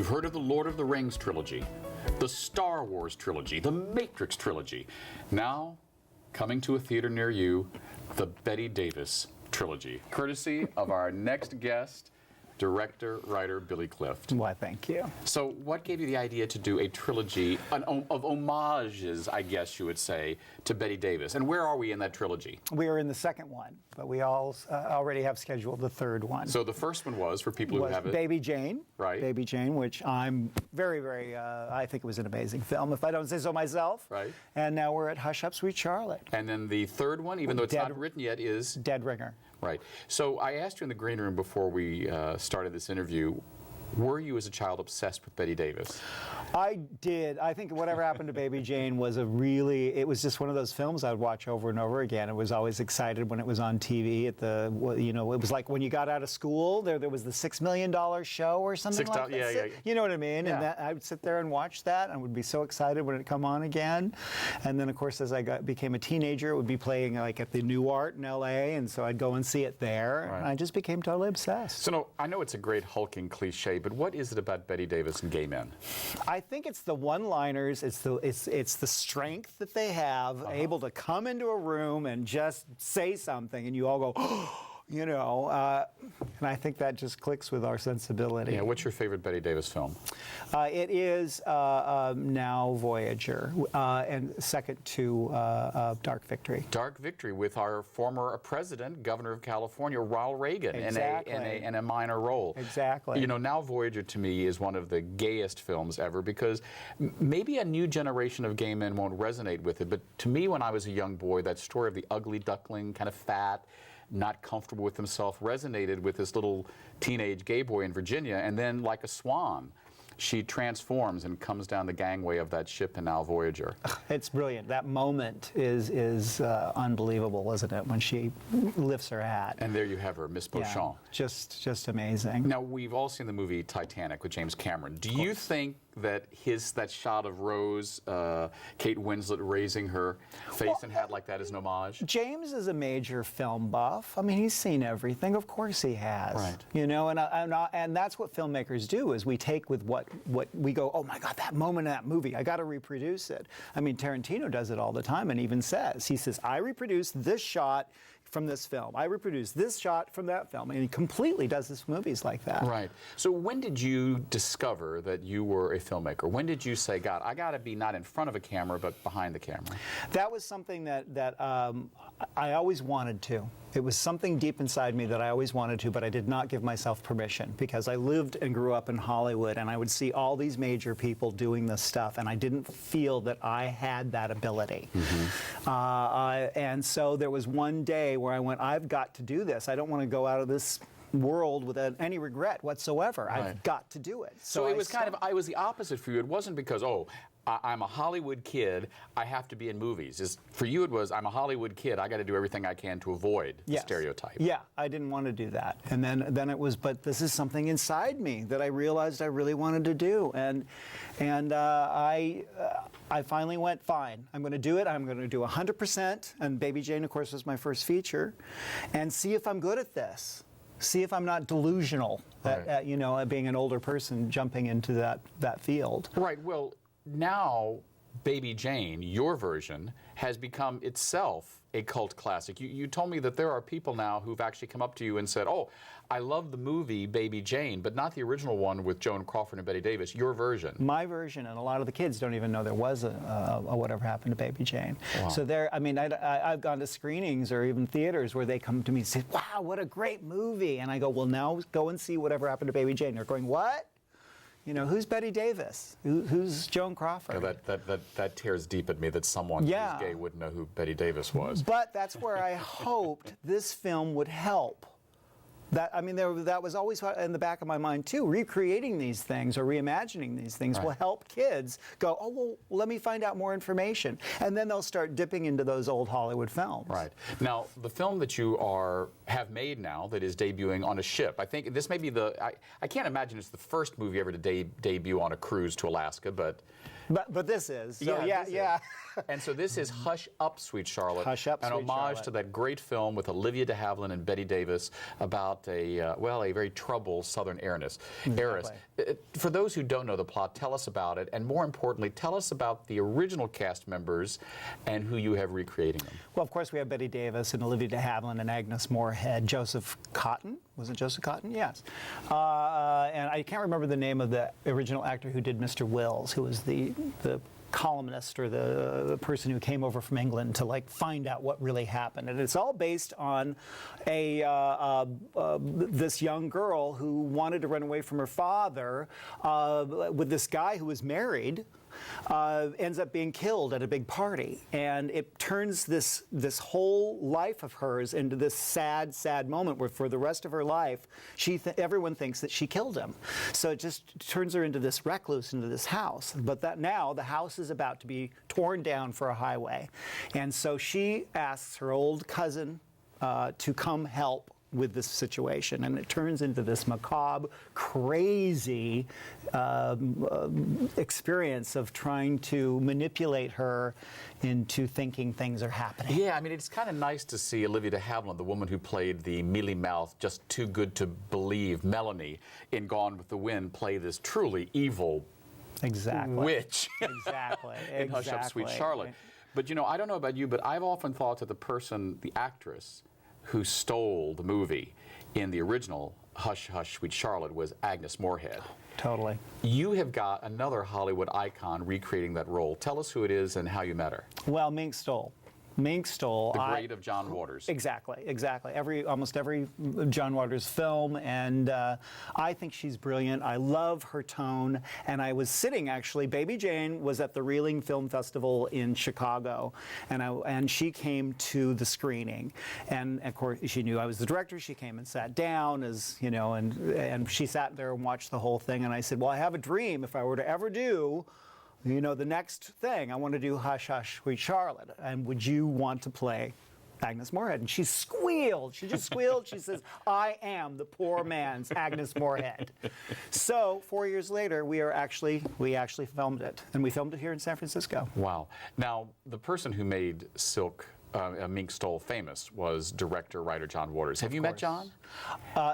You've heard of the Lord of the Rings trilogy, the Star Wars trilogy, the Matrix trilogy. Now, coming to a theater near you, the Bette Davis trilogy, courtesy of our next guest, director, writer, Billy Clift. Why, thank you. So what gave you the idea to do a trilogy of homages, I guess you would say, to Bette Davis? And where are we in that trilogy? We are in the second one, but we all already have scheduled the third one. So the first one was, for people who have it... Baby Jane. Right. Baby Jane, which I'm very, I think it was an amazing film, if I don't say so myself. Right. And now we're at Hush Up, Sweet Charlotte. And then the third one, even though it's not written yet, is... Dead Ringer. Right. So I asked you in the green room before we started this interview, were you as a child obsessed with Bette Davis? I did. I think whatever happened to Baby Jane was it was just one of those films I would watch over and over again. I was always excited when it was on TV at the, it was like when you got out of school, there was the $6 Million show or something like that. Yeah. You know what I mean? Yeah. And I would sit there and watch that and would be so excited when it come on again. And then, of course, as I became a teenager, it would be playing like at the New Art in L.A., and so I'd go and see it there. Right. And I just became totally obsessed. So no, I know it's a great hulking cliche, but what is it about Bette Davis and gay men? I think it's the one-liners, it's the strength that they have, able to come into a room and just say something, and you all go, oh, and I think that just clicks with our sensibility. Yeah, what's your favorite Bette Davis film? It is now Voyager, and second to Dark Victory. Dark Victory, with our former president, governor of California, Ronald Reagan, exactly. in a minor role. Exactly. Now Voyager to me is one of the gayest films ever, because maybe a new generation of gay men won't resonate with it, but to me when I was a young boy, that story of the ugly duckling, kind of fat, not comfortable with himself, resonated with this little teenage gay boy in Virginia, and then like a swan, she transforms and comes down the gangway of that ship in Now Voyager. It's brilliant. That moment is unbelievable, isn't it, when she lifts her hat. And there you have her, Miss Beauchamp. Yeah, just amazing. Now, we've all seen the movie Titanic with James Cameron. Do you think that that shot of Rose, Kate Winslet raising her face and hat like that is an homage? James is a major film buff. I mean, he's seen everything. Of course he has. Right. And that's what filmmakers do, is we take with what we go, oh my God, that moment in that movie, I got to reproduce it. I mean, Tarantino does it all the time and even says, I reproduce this shot from this film. I reproduce this shot from that film. And he completely does his movies like that. Right. So when did you discover that you were a filmmaker? When did you say, God, I got to be not in front of a camera, but behind the camera? That was something that I always wanted to. It was something deep inside me that I always wanted to, but I did not give myself permission, because I lived and grew up in Hollywood, and I would see all these major people doing this stuff, and I didn't feel that I had that ability. Mm-hmm. And so there was one day where I went, I've got to do this. I don't want to go out of this world without any regret whatsoever. Right. I've got to do it. So it was I was the opposite for you. It wasn't because, I'm a Hollywood kid, I have to be in movies. For you it was, I'm a Hollywood kid, I got to do everything I can to avoid the stereotype. Yeah, I didn't want to do that. And then it was, but this is something inside me that I realized I really wanted to do. And I finally went, fine, I'm going to do it. I'm going to do 100%. And Baby Jane, of course, was my first feature. And see if I'm good at this. See if I'm not delusional, at being an older person jumping into that field. Right, well, now Baby Jane, your version, has become itself a cult classic. You told me that there are people now who've actually come up to you and said, oh, I love the movie Baby Jane, but not the original one with Joan Crawford and Bette Davis, your version. My version, and a lot of the kids don't even know there was a Whatever Happened to Baby Jane. Wow. So I've gone to screenings or even theaters where they come to me and say, wow, what a great movie. And I go, well, now go and see Whatever Happened to Baby Jane. They're going, what? Who's Bette Davis? Who's Joan Crawford? Yeah, that tears deep at me that someone who's gay wouldn't know who Bette Davis was. But that's where I hoped this film would help. That was always in the back of my mind too. Recreating these things or reimagining these things will help kids go, oh, well, let me find out more information. And then they'll start dipping into those old Hollywood films. Right. Now, the film that you have made now that is debuting on a ship, I think this may be I can't imagine it's the first movie ever to debut on a cruise to Alaska, but But this is. So yeah, this is. yeah. And so this is Hush Up, Sweet Charlotte, Hush Up, an Sweet homage Charlotte. to that great film with Olivia de Havilland and Bette Davis about a very troubled Southern heiress. For those who don't know the plot, tell us about it, and more importantly, tell us about the original cast members and who you have recreating them. Well, of course, we have Bette Davis and Olivia de Havilland and Agnes Moorehead, Joseph Cotton. Was it Joseph Cotton? Yes. And I can't remember the name of the original actor who did Mr. Wills, who was the columnist or the person who came over from England to like find out what really happened. And it's all based on this young girl who wanted to run away from her father with this guy who was married. Ends up being killed at a big party, and it turns this whole life of hers into this sad moment where for the rest of her life everyone thinks that she killed him. So it just turns her into this recluse, into this house. But that now the house is about to be torn down for a highway, and so she asks her old cousin to come help with this situation, and it turns into this macabre, crazy experience of trying to manipulate her into thinking things are happening. Yeah, I mean, it's kind of nice to see Olivia de Havilland, the woman who played the mealy-mouthed, just too good to believe Melanie in Gone with the Wind, play this truly evil witch Exactly. in Hush Up, Sweet Charlotte. But you know, I don't know about you, but I've often thought that the actress who stole the movie in the original Hush, Hush, Sweet Charlotte was Agnes Moorehead. Totally. You have got another Hollywood icon recreating that role. Tell us who it is and how you met her. Well, Mink Stole. Mink Stole. The great of John Waters. Exactly. Almost every John Waters film, and I think she's brilliant. I love her tone, and I was sitting, actually, Baby Jane was at the Reeling Film Festival in Chicago, and she came to the screening, and of course she knew I was the director. She came and sat down, as you know, and she sat there and watched the whole thing, and I said, well, I have a dream. If I were to ever do the next thing, I want to do Hush, Hush, Sweet Charlotte. And would you want to play Agnes Moorehead? And she squealed. She just squealed. She says, I am the poor man's Agnes Moorehead. So 4 years later, we actually filmed it. And we filmed it here in San Francisco. Wow. Now, the person who made Mink Stole famous was director-writer John Waters. Have you met John?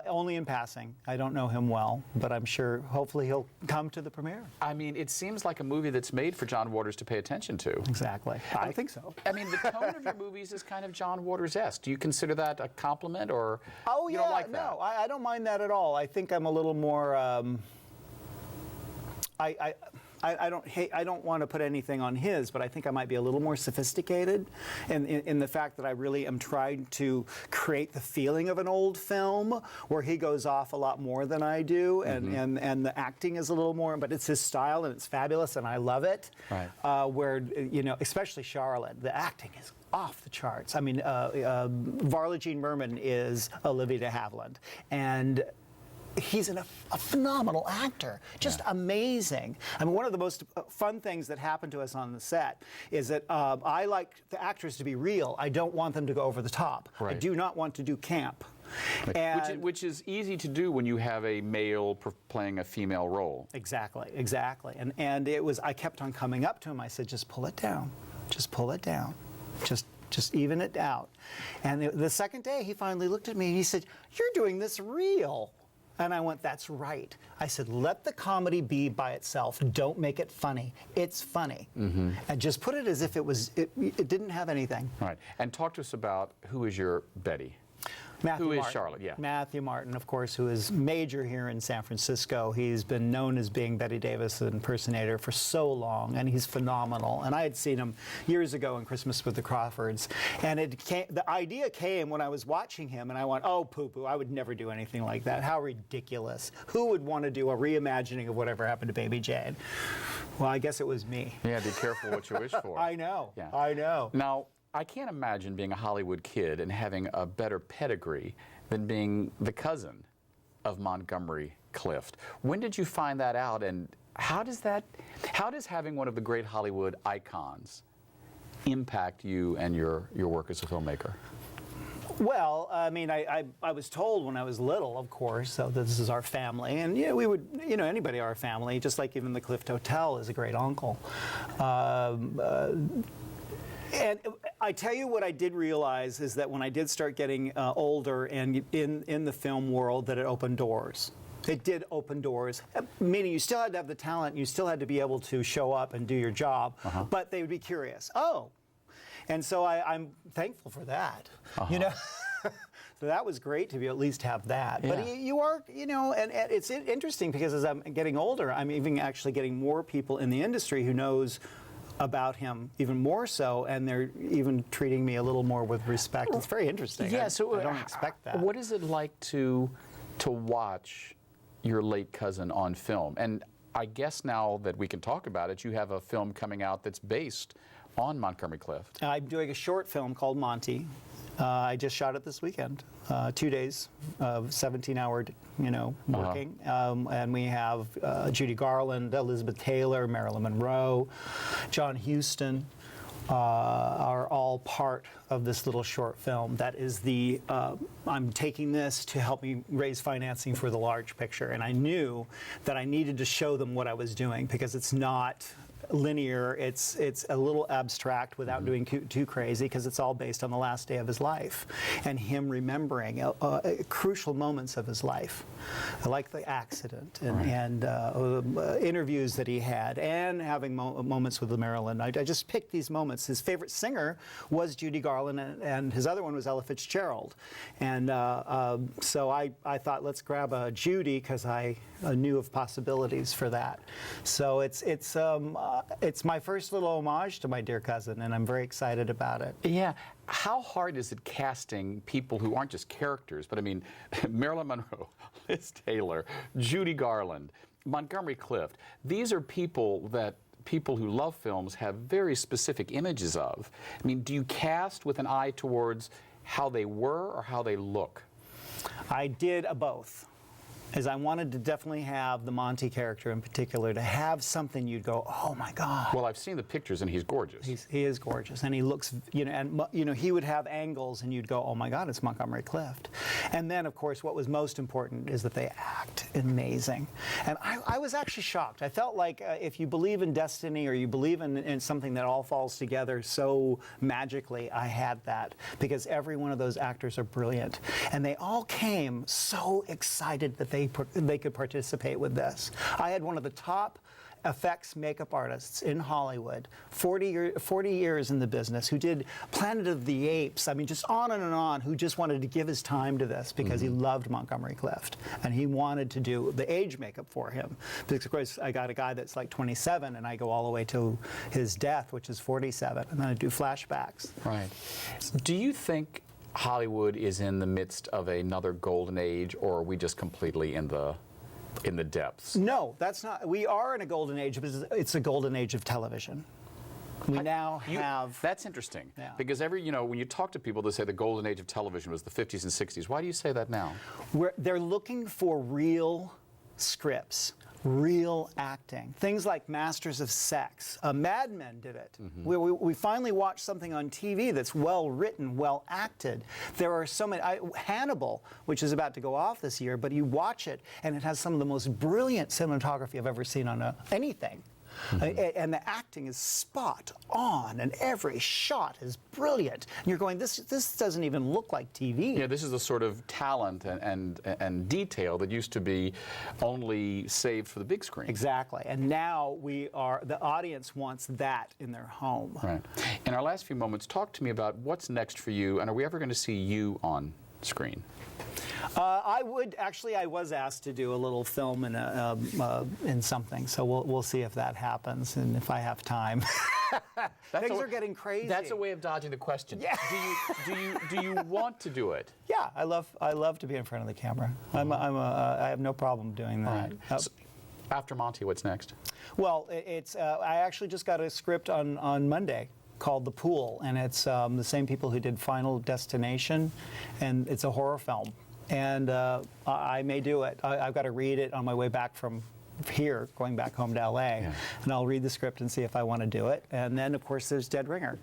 Only in passing. I don't know him well, but I'm sure hopefully he'll come to the premiere. I mean, it seems like a movie that's made for John Waters to pay attention to. Exactly. I think so. I mean, the tone of your movies is kind of John Waters-esque. Do you consider that a compliment, or you don't like that? No, I don't mind that at all. I think I'm a little more. I don't want to put anything on his, but I think I might be a little more sophisticated in the fact that I really am trying to create the feeling of an old film, where he goes off a lot more than I do, and the acting is a little more, but it's his style and it's fabulous and I love it. Right. Where, especially Charlotte, the acting is off the charts. I mean, Varla Jean Merman is Olivia de Havilland, and he's a phenomenal actor, just amazing. I mean, one of the most fun things that happened to us on the set is that I like the actors to be real. I don't want them to go over the top. Right. I do not want to do camp. Which is easy to do when you have a male playing a female role. Exactly. And it was, I kept on coming up to him. I said, just pull it down. Just pull it down. Just even it out. And the second day, he finally looked at me and he said, you're doing this real. And I went, that's right. I said, let the comedy be by itself. Don't make it funny. It's funny. And just put it as if it didn't have anything. Right. And talk to us about who is your Betty? Matthew Who is Martin. Charlotte? Yeah. Matthew Martin, of course, who is major here in San Francisco. He's been known as being Bette Davis impersonator for so long, and he's phenomenal. And I had seen him years ago in Christmas with the Crawfords, and the idea came when I was watching him, and I went, oh, poo-poo, I would never do anything like that. How ridiculous. Who would want to do a reimagining of whatever happened to Baby Jane? Well, I guess it was me. Yeah, be careful what you wish for. I know. Yeah. I know. Now, I can't imagine being a Hollywood kid and having a better pedigree than being the cousin of Montgomery Clift. When did you find that out, and how does having one of the great Hollywood icons impact you and your work as a filmmaker? Well, I mean, I was told when I was little, of course, so this is our family, and yeah, we would, anybody our family, just like even the Clift Hotel is a great uncle. And I tell you what I did realize is that when I did start getting older and in the film world, that it opened doors. It did open doors, meaning you still had to have the talent, you still had to be able to show up and do your job, but they would be curious. Oh, and so I'm thankful for that, So that was great to be at least have that. Yeah. But you are, and it's interesting because as I'm getting older, I'm even actually getting more people in the industry who knows about him even more so, and they're even treating me a little more with respect. It's very interesting. Yeah, I don't expect that. What is it like to watch your late cousin on film? And I guess now that we can talk about it, you have a film coming out that's based on Montgomery Clift. I'm doing a short film called Monty. I just shot it this weekend, 2 days of 17-hour, working. And we have Judy Garland, Elizabeth Taylor, Marilyn Monroe, John Huston are all part of this little short film. That is I'm taking this to help me raise financing for the large picture. And I knew that I needed to show them what I was doing because it's not linear, it's a little abstract without doing too crazy, because it's all based on the last day of his life and him remembering crucial moments of his life, like the accident and interviews that he had, and having moments with Marilyn. I just picked these moments. His favorite singer was Judy Garland, and his other one was Ella Fitzgerald. And so I thought, let's grab a Judy, because I knew of possibilities for that. So it's my first little homage to my dear cousin, and I'm very excited about it. Yeah. How hard is it casting people who aren't just characters, but I mean, Marilyn Monroe, Liz Taylor, Judy Garland, Montgomery Clift? These are people that people who love films have very specific images of. I mean, do you cast with an eye towards how they were or how they look? I did both. As I wanted to definitely have the Monty character in particular to have something you'd go, oh my God. Well, I've seen the pictures and he's gorgeous. He is gorgeous, and he looks, he would have angles and you'd go, oh my God, it's Montgomery Clift. And then, of course, what was most important is that they act amazing. And I was actually shocked. I felt like if you believe in destiny or you believe in something that all falls together so magically, I had that, because every one of those actors are brilliant. And they all came so excited that they could participate with this. I had one of the top effects makeup artists in Hollywood, 40 years in the business, who did Planet of the Apes, I mean, just on and on, who just wanted to give his time to this because he loved Montgomery Clift, and he wanted to do the age makeup for him. Because, of course, I got a guy that's like 27, and I go all the way to his death, which is 47, and then I do flashbacks. Right. Do you think Hollywood is in the midst of another golden age, or are we just completely in the depths? No, that's not. We are in a golden age, but it's a golden age of television. We now have. That's interesting, Yeah. because when you talk to people, they say the golden age of television was the 50s and 60s. Why do you say that now? They're looking for real scripts, real acting. Things like Masters of Sex. Mad Men did it. We finally watched something on TV that's well written, well acted. There are so many. Hannibal, which is about to go off this year, but you watch it and it has some of the most brilliant cinematography I've ever seen on anything. And the acting is spot on, and every shot is brilliant. And you're going, this doesn't even look like TV. Yeah, this is the sort of talent and detail that used to be only saved for the big screen. Exactly. And now the audience wants that in their home. Right. In our last few moments, talk to me about what's next for you, and are we ever going to see you on screen? I was asked to do a little film in something, so we'll see if that happens and if I have time. Things are getting crazy. That's a way of dodging the question. Yeah. Do you want to do it? Yeah, I love to be in front of the camera. I have no problem doing that. Right. So, after Monty, what's next? Well, I actually just got a script on Monday called The Pool, and it's the same people who did Final Destination, and it's a horror film. And I may do it. I've got to read it on my way back from here, going back home to LA, and I'll read the script and see if I want to do it. And then, of course, there's Dead Ringer.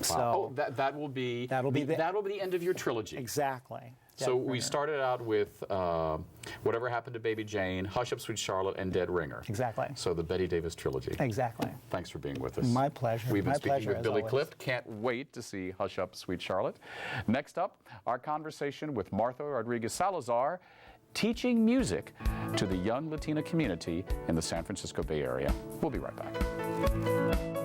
So Oh, that will be the end of your trilogy. exactly. So Dead we Ringer. started out with Whatever Happened to Baby Jane, Hush Up Sweet Charlotte, and Dead Ringer. Exactly. So the Bette Davis trilogy. Exactly. Thanks for being with us. My pleasure. We've been My speaking pleasure, with as Billy always. Clift. Can't wait to see Hush Up Sweet Charlotte. Next up, our conversation with Martha Rodriguez Salazar, teaching music to the young Latina community in the San Francisco Bay Area. We'll be right back.